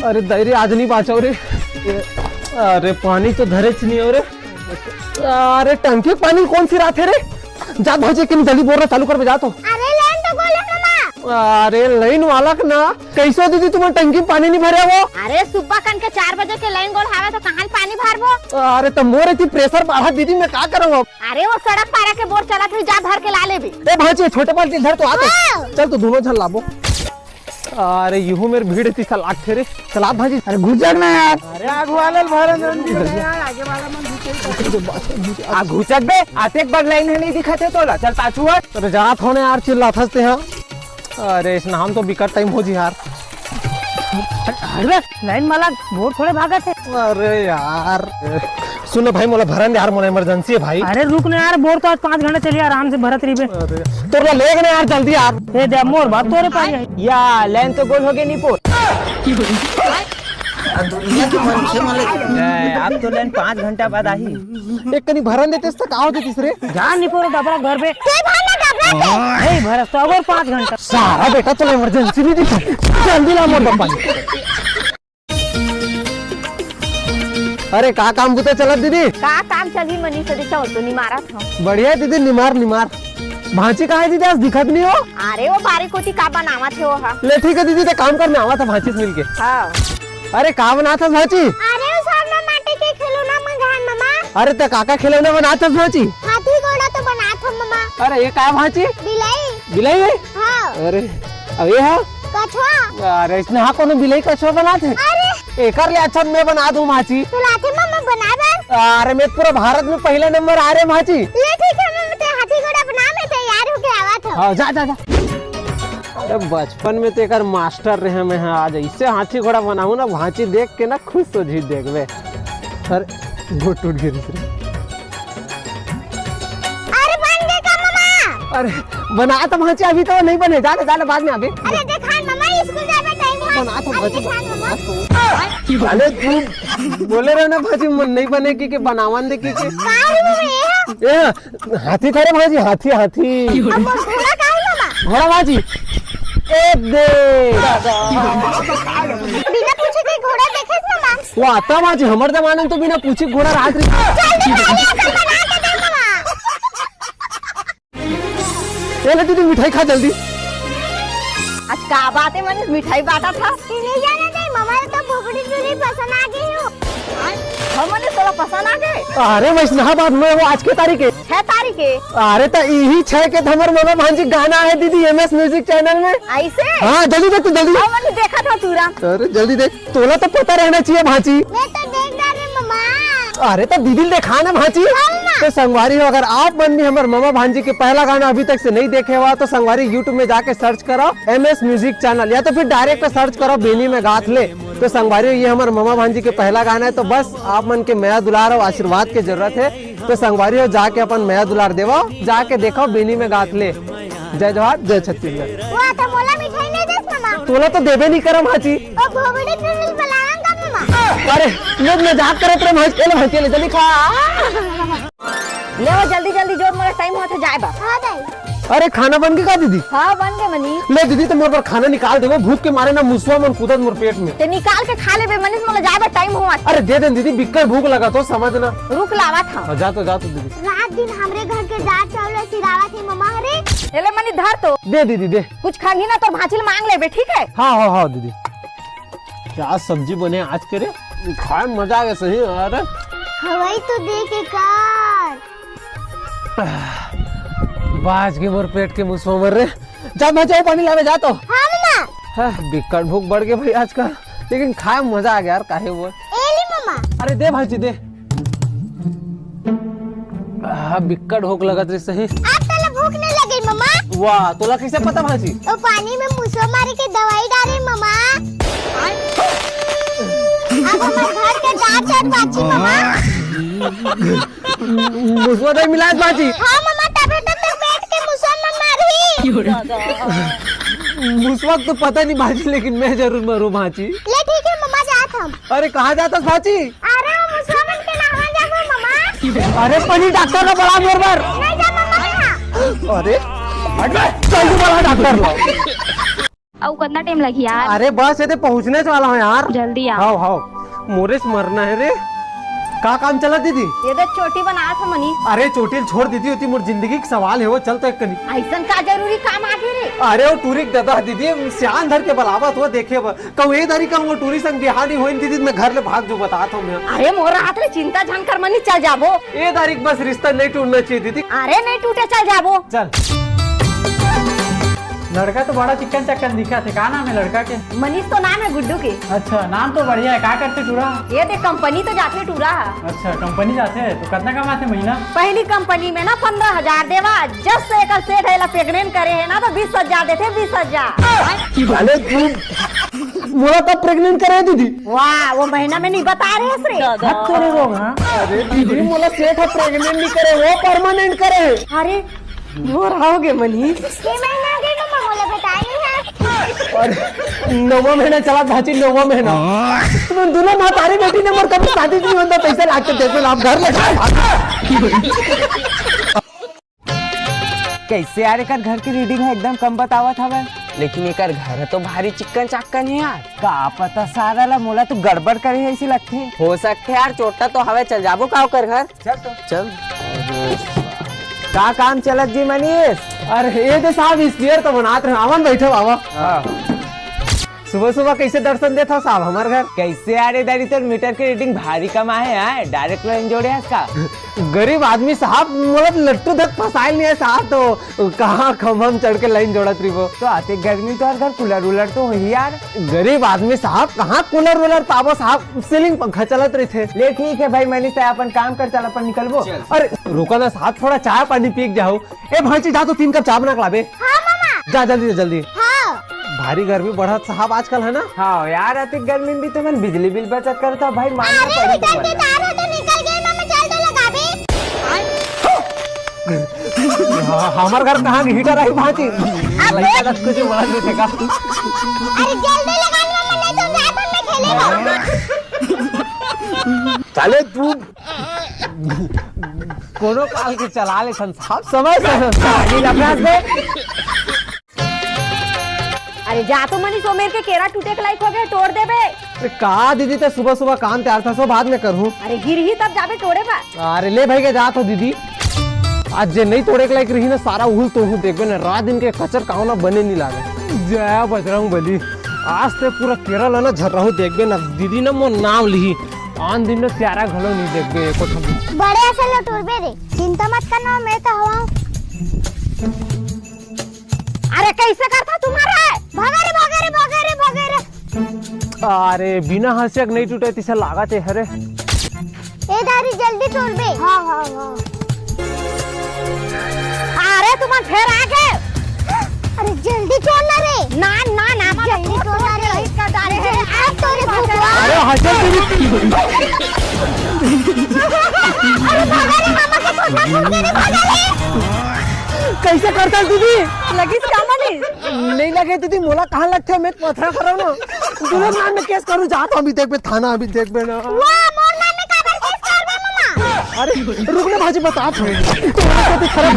अरे दही आज नहीं बाचा रे। अरे पानी तो धरेच नहीं हो रे। अरे टंकी पानी कौन सी रात है रे। जा भाजी कि जल्दी बोल रहा चालू कर जा तो। अरे लाइन तो बोले मामा। अरे लाइन वाला ना कैसे दीदी तुम्हें टंकी पानी नहीं भरे वो। अरे सुबह कन के 4 बजे के लाइन गोल हावे तो कहाँ पानी भरबो। अरे तो मोरे थी प्रेशर बढ़ा दीदी मैं क्या करूँ अब। अरे वो सड़क पारा के बोर चला था जा भर के ला ले भी। ए भाजी छोटे बाल्टी धर तो आते चल तो दोनों झल लाबो। अरे यूं मेरे भीड़ थी चल आग थे रे चल आप भाजी। अरे घुसक ना यार। अरे आग वाले भरन यार आगे वाला मन आ घुसक बे आते एक बार लाइन है नहीं दिखाते तोला चल पाछू हट। अरे जात होने यार चिल्ला फंसते हैं। अरे इस नाम तो बिकट टाइम हो जी यार। अरे लाइन वाला बहुत थोड़े भागा थे। अरे यार सुनो भाई मोला भरन यार मोला इमरजेंसी है भाई। अरे रुक ना यार बोर तो आज 5 घंटे चलिए आराम से भरत रही बे। अरे तोरा ले गए यार जल्दी यार। ये दे मोर बात तोरे पाई है या लाइन तो गोल हो गई नहीं पोर। अब तो लाइन 5 घंटा बाद आई। एक कनी भरन देते तो का हो देतीस रे। जा नहीं पोरो डबरा घर पे नहीं भरस तो और 5 घंटा सारा बेटा तो इमरजेंसी नहीं दिखा जल्दी ला मोर डब्बा। अरे का काम बुते चलत दीदी। का काम चली मनी से देखा तो नहीं मारा था। बढ़िया दीदी निमार निमार। भांची कहाँ है दीदी आज दिखत नहीं हो। अरे वो बारीक होती का बनावा थे वो हा। ले ठीक है दीदी तो काम करने आवा था भांची से मिलके। हाँ। अरे का बना था भांची। अरे वो सामने माटी के खिलौना मंगान मामा। अरे तो काका खिलौना बना था भांची। हाथी घोड़ा तो बना था मामा। अरे ये का भांची बिलाई। बिलाई है। हाँ। अरे अब ये है कछुआ। अरे इसने हाँ कोनो बिलाई कछुआ बना थे। अरे एकर ले अच्छा मैं बना दूं भांची। तो लाते मामा बना दे। अरे मैं पूरा भारत में पहला नंबर आ रहे भांची। ले ठीक है मामा ते हाथी घोड़ा बना में तैयार होके आवा था। हाँ जा जा जा। अरे बचपन में तो एक मास्टर रहे मैं आज इससे हाथी घोड़ा बनाऊं ना भांची देख के ना खुश हो जी देखबे। अरे घोट टूट गई रे। अरे बन गए का मामा। अरे बना तो भांची अभी तो नहीं बने जाने जाने बाद में अभी। अरे देखान मामा स्कूल जाने टाइम है। बना तो अरे भांची। देखान मामा। अरे तू बोले रहे ना भांची मन नहीं बने की बनावन दे की का ए हाथी करे भांची हाथी हाथी। अब घोड़ा का है मामा। घोड़ा भांची ए दे बिना पूछे के घोड़ा देखे मामा। वो आता भांची हमर जमाने में तो बिना पूछे घोड़ा रात रे। ले दीदी मिठाई खा जल्दी। आज का बात है मैंने मिठाई बांटा था। नहीं जाना चाहिए मामा तो भोपड़ी चूड़ी पसंद आ गई हो। हमने थोड़ा पसंद आ गए। अरे वैष्णवाबाद में वो आज के तारीख है 6 तारीख है। अरे तो यही 6 के हमर मामा भांजी गाना है दीदी MS म्यूजिक चैनल में। ऐसे हाँ जल्दी देख तू जल्दी। मैंने देखा था पूरा। अरे जल्दी देख तोला तो पता रहना चाहिए भांजी। मैं तो देख रहा मामा। अरे तो दीदी देखा ना भांजी। तो संगवारी हो अगर आप मन भी हमारे मामा भांजी के पहला गाना अभी तक से नहीं देखे हुआ तो संगवारी YouTube में जाके सर्च करो MS म्यूजिक चैनल या तो फिर डायरेक्ट सर्च करो बेनी में गाथ ले। तो संगवारी ये हमारे मामा भांजी के पहला गाना है तो बस आप मन के मया दुलार और आशीर्वाद की जरूरत है। तो संगवारी हो जाके अपन मया दुलार देवो जाके देखो बेनी में गाथ ले। जय जवाहर जय छत्तीसगढ़। वो तो मोला मिठाई नहीं दे मामा। तोला तो देवे नहीं करो भांजी। ओ भोपड़ी चूड़ी बनाऊंगा मामा। अरे लोग मजाक करत रहे भांजी ले जल्दी खा। ले वो जल्दी जल्दी जो मेरा टाइम होता जाए बा। हां दाई। अरे खाना बन के का दीदी। हाँ बन गए मनी। ले दीदी तो मोर पर खाना निकाल दे वो भूख के मारे ना मुसवा मन कूदत मोर पेट में। ते निकाल के खा ले बे मनीष मोला जाए बा टाइम हुआ। अरे दे दे दीदी बिक्कर भूख लगा तो समझना। रुक लावा था। जा तो दीदी। रात दिन हमरे घर के दाल चावल सिरावा थी मामा हरे। ले मनी धर तो। दे दीदी दे। कुछ खांगी ना तो भांचिल मांग ले बे ठीक है। हाँ दीदी। क्या सब्जी बने आज के रे खाए मजा आ गया सही। अरे हवाई तो दे के कर। बाज के मोर पेट के मुसवा मर रे। जा बचाओ पानी लावे जा तो। हाँ मामा। बिक्कर भूख बढ़ गई भाई आज का लेकिन खाए मजा आ गया यार काहे वो। एली मामा। अरे दे भाजी दे। बिक्कर भूख लगत रे सही। आप तला भूख नहीं लगी मामा। वाह तोला कैसे पता भाजी। तो पानी में मुसवा मारे के दवाई डाले मामा। अब हमारे घर के दाल चाट बाची मामा। मुसवा दे मिलात भाजी। हाँ मामा तबे तक पेट के मुसवा में मारी। मुसवा तो पता नहीं भाजी लेकिन मैं जरूर मरूं भाजी। ले ठीक है मामा जात हम। अरे कहाँ जाता भाजी। अरे वो मुसवा बन के नहावा जाबो मामा। अरे पनी डॉक्टर का बड़ा मोर पर। नहीं जा मामा यहाँ। अरे हट बे चल तू बड़ा डॉक्टर लो। और कितना टाइम लगी यार? अरे बस ये पहुँचने वाला हूँ यार। जल्दी आ। हाओ हाओ मोरेश मरना है रे। का काम चला दीदी? ये देख चोटी बना था मनीष। अरे चोटिल छोड़ दीदी होती मोर जिंदगी का सवाल है वो चल तो एक कनी। ऐसन का जरूरी काम आगे रे। अरे वो टूरिक दादा दीदी सियान धर के बलावत हुआ देखे कहूँ ए दारी कहूँ वो टूरी संग बिहानी हो दीदी मैं घर ले भाग जो बताता हूँ मैं। अरे मोर हाथ रे चिंता झन कर मनीष चल जाबो। ए दारी बस रिश्ता नहीं टूटना चाहिए दीदी। अरे नहीं टूटे चल जाबो। चल। लड़का तो बड़ा चिकन चक्कन दिखा थे। क्या नाम है लड़का के? मनीष तो नाम है गुड्डू के। अच्छा नाम तो बढ़िया है। क्या करते टूरा? ये देख कंपनी तो जाते टूरा है। अच्छा कंपनी जाते हैं तो कितना कमाते महीना? पहली कंपनी में ना 15,000 देवा। जब से एक सेठ है प्रेग्नेंट करे है ना तो 20,000 देते 20,000। अरे तू मोरा कब प्रेग्नेंट करे दीदी? वाह वो महीना में नहीं बता रहे हैं तेरे को हाँ? अरे दीदी मोला सेठ प्रेग्नेंट नहीं करे वो परमानेंट करे। अरे वो रहोगे मनीष। और 9वां महीना चला भाची 9वां महीना। तुम दोनों महतारी बेटी ने मोर कभी शादी नहीं होता पैसे लागते देखो आप घर ले कैसे यार एकर घर की रीडिंग है एकदम कम बतावत हवे। लेकिन एकर घर तो भारी चिक्कन चाक्कन है यार। का पता सारा ला मोला तो गड़बड़ करे ऐसी लगती। हो सकते यार चोटा तो हवे चल जाबो का कर घर। चल तो चल। का काम चलत जी मनीष? अरे ये तो साहब स्पीयर तो बनाते रहे आवन बैठो बाबा। सुबह सुबह कैसे दर्शन देता साहब हमारे घर? कैसे यार इधर तो मीटर की रीडिंग भारी कम है यार। डायरेक्ट लाइन जोड़े है इसका। गरीब आदमी साहब मतलब लट्टू तक फसाइल नहीं है साहब तो कहाँ खम्भम चढ़ के लाइन जोड़ा थी वो। तो आते गर्मी तो घर कूलर वूलर तो हो ही यार। गरीब आदमी साहब कहाँ कूलर वूलर पावो साहब सीलिंग पंखा चलत रहे थे। ले ठीक है भाई मनीष अपन काम कर चल अपन निकलबो। अरे रुको ना साहब थोड़ा चाय पानी पी के जाओ। ए भाई जा तो 3 कप चाय बना के लाबे। हाँ मामा। जा जल्दी जल्दी। हाँ। भारी गर्मी बढ़त साहब आजकल है ना। हाँ यार अति गर्मी में भी तो मैं बिजली बिल बचत करता भाई मानना अरे पड़ेगा निकल के वरना। तार हो तो निकल गए मामा चल तो लगा बे। हमारे घर कहाँ हीटर आई भाजी कुछ बड़ा नहीं थे का। अरे जल्दी लगा मामा नहीं तो रात में खेलेगा। चले तू कोनो काल के चला ले साहब समय से। अरे जा तो मनीष वो मेरे के केरा टूटे के लायक हो गए तोड़ दे बे। का दीदी तो सुबह सुबह काम तैयार था सो बाद में करूँ। अरे गिर ही तब जाबे तोड़े बा। अरे ले भाई के जात हो दीदी आज जे नहीं तोड़े के लायक रही ना सारा उहुल तो देखबे ना रात दिन के कचर काव ना बने नहीं लागे। जय बजरंग बली आज से पूरा केरल है ना झर रहो देखबे ना दीदी ना मोर नाम लिही आन दिन में प्यारा घलो नहीं देखबे एको ठम। बड़े असल टूरबे रे चिंता मत करना मैं तो हवा। अरे कैसे करता तुम्हारा? भगरे भगरे भगरे भगरे। अरे बिना हंसियक नहीं टूटे तिसे लागत है हरे। ए दारी जल्दी टूरबे। हाँ हाँ हाँ। अरे तुम फिर आ गए। अरे जल्दी छोड़ना रे। ना ना ना जल्दी छोड़ना रे। इसका डाले है आज तो रे भूखवा। अरे हंसियक दीदी अरे भगरे मामा के छोटा टूरबे रे भगरे। कैसे करता है दीदी? लगिस का मनीष? नहीं लगे दीदी मोला कहाँ लगते मैं पथरा करो ना दूल्हे नाम में केस करूँ जाता अभी देख थाना अभी देख ना। वाह मोर नाम में काबर केस करबे मामा। अरे रुकने भाजी बता खराब